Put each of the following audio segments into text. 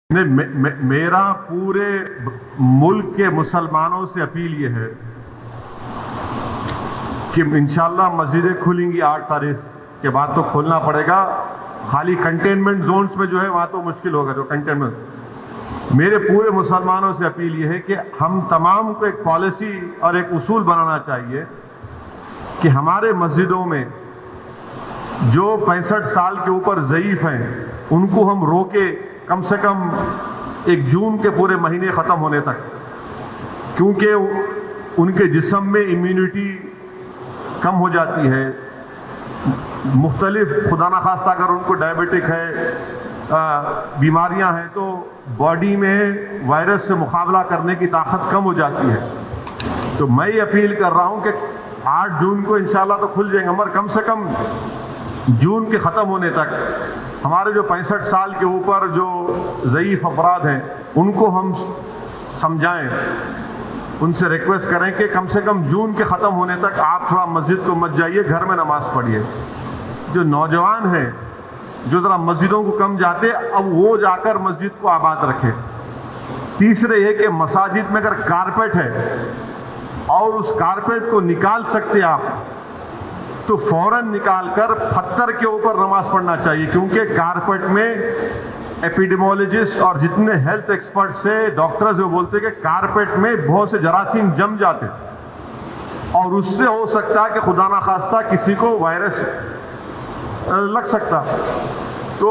میرا پورے ملک کے مسلمانوں سے اپیل یہ ہے کہ انشاءاللہ مسجدیں کھلیں گی 8 تاریخ کے بعد تو کھولنا پڑے گا. خالی کنٹینمنٹ زونز میں جو ہے وہاں تو مشکل ہوگا. جو کنٹینمنٹ میرے پورے مسلمانوں سے اپیل یہ ہے کہ ہم تمام کو ایک پالیسی اور ایک اصول بنانا چاہیے کہ ہمارے مسجدوں میں جو 65 سال کے اوپر ضعیف ہیں ان کو ہم روکے کم سے کم 1 جون کے پورے مہینے ختم ہونے تک، کیونکہ ان کے جسم میں امیونٹی کم ہو جاتی ہے. مختلف خدا نخواستہ اگر ان کو ڈائبٹک ہے، بیماریاں ہیں، تو باڈی میں وائرس سے مقابلہ کرنے کی طاقت کم ہو جاتی ہے. تو میں یہ اپیل کر رہا ہوں کہ 8 جون کو انشاءاللہ تو کھل جائیں گے، مگر کم سے کم جون کے ختم ہونے تک ہمارے جو 65 سال کے اوپر جو ضعیف افراد ہیں ان کو ہم سمجھائیں، ان سے ریکویسٹ کریں کہ کم سے کم جون کے ختم ہونے تک آپ تھوڑا مسجد کو مت جائیے، گھر میں نماز پڑھیے. جو نوجوان ہیں جو ذرا مسجدوں کو کم جاتے، اب وہ جا کر مسجد کو آباد رکھیں. تیسرے یہ کہ مساجد میں اگر کارپیٹ ہے اور اس کارپیٹ کو نکال سکتے آپ تو فوراً نکال کر پتھر کے اوپر نماز پڑھنا چاہیے، کیونکہ کارپیٹ میں ایپیڈیمولوجسٹ اور جتنے ہیلتھ ایکسپرٹ سے ڈاکٹرز وہ بولتے ہیں کہ کارپیٹ میں بہت سے جراثیم جم جاتے اور اس سے ہو سکتا ہے کہ خدا نخواستہ کسی کو وائرس لگ سکتا. تو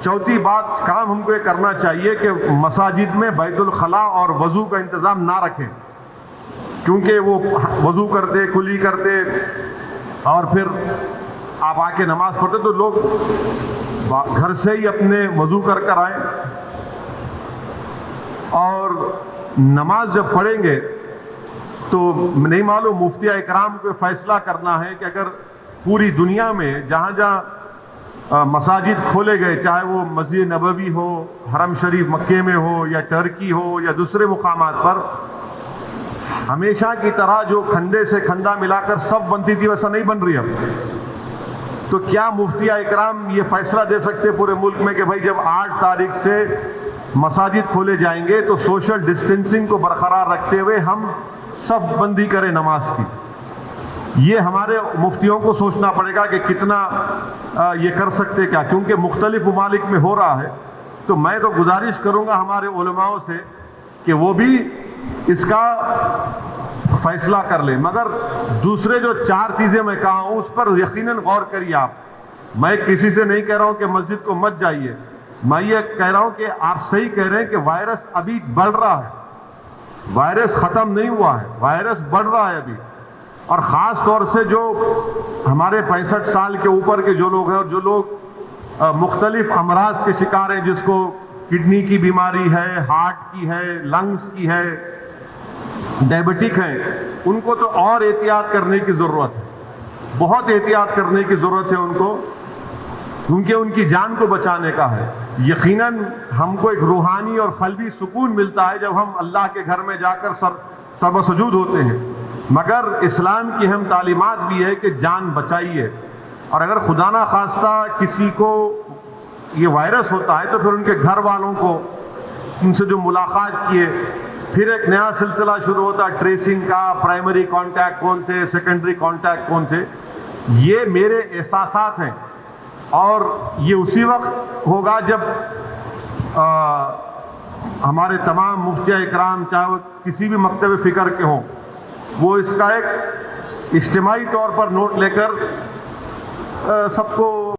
چوتھی بات کام ہم کو یہ کرنا چاہیے کہ مساجد میں بیت الخلاء اور وضو کا انتظام نہ رکھیں، کیونکہ وہ وضو کرتے کلی کرتے اور پھر آپ آ کے نماز پڑھتے تو لوگ گھر سے ہی اپنے وضو کر آئیں. اور نماز جب پڑھیں گے تو نہیں معلوم مفتی اکرام کو فیصلہ کرنا ہے کہ اگر پوری دنیا میں جہاں جہاں مساجد کھولے گئے، چاہے وہ مسجد نبوی ہو، حرم شریف مکے میں ہو، یا ٹرکی ہو، یا دوسرے مقامات پر، ہمیشہ کی طرح جو کھندے سے کھندا ملا کر سب بنتی تھی ویسا نہیں بن رہی اب. تو کیا مفتی اکرام یہ فیصلہ دے سکتے پورے ملک میں کہ بھائی جب 8 تاریخ سے مساجد کھولے جائیں گے تو سوشل ڈسٹینسنگ کو برقرار رکھتے ہوئے ہم سب بندی کریں نماز کی؟ یہ ہمارے مفتیوں کو سوچنا پڑے گا کہ کتنا یہ کر سکتے کیا، کیونکہ مختلف ممالک میں ہو رہا ہے. تو میں تو گزارش کروں گا ہمارے علماءوں سے کہ وہ بھی اس کا فیصلہ کر لیں. مگر دوسرے جو 4 چیزیں میں کہا ہوں اس پر یقیناً غور کریے آپ. میں کسی سے نہیں کہہ رہا ہوں کہ مسجد کو مت جائیے، میں یہ کہہ رہا ہوں کہ آپ صحیح کہہ رہے ہیں کہ وائرس ابھی بڑھ رہا ہے، وائرس ختم نہیں ہوا ہے، وائرس بڑھ رہا ہے ابھی. اور خاص طور سے جو ہمارے 65 سال کے اوپر کے جو لوگ ہیں اور جو لوگ مختلف امراض کے شکار ہیں، جس کو کڈنی کی بیماری ہے، ہارٹ کی ہے، لنگز کی ہے، ڈائبٹک ہیں، ان کو تو اور احتیاط کرنے کی ضرورت ہے، بہت احتیاط کرنے کی ضرورت ہے ان کو، کیونکہ ان کی جان کو بچانے کا ہے. یقیناً ہم کو ایک روحانی اور قلبی سکون ملتا ہے جب ہم اللہ کے گھر میں جا کر سر و سجود ہوتے ہیں، مگر اسلام کی اہم تعلیمات بھی ہے کہ جان بچائیے. اور اگر خدا نہ خواستہ کسی کو یہ وائرس ہوتا ہے تو پھر ان کے گھر والوں کو، ان سے جو ملاقات کیے، پھر ایک نیا سلسلہ شروع ہوتا ہے ٹریسنگ کا. پرائمری کانٹیکٹ کون تھے، سیکنڈری کانٹیکٹ کون تھے. یہ میرے احساسات ہیں اور یہ اسی وقت ہوگا جب ہمارے تمام مفتی اکرام، چاہے وہ کسی بھی مکتب فکر کے ہوں، وہ اس کا ایک اجتماعی طور پر نوٹ لے کر سب کو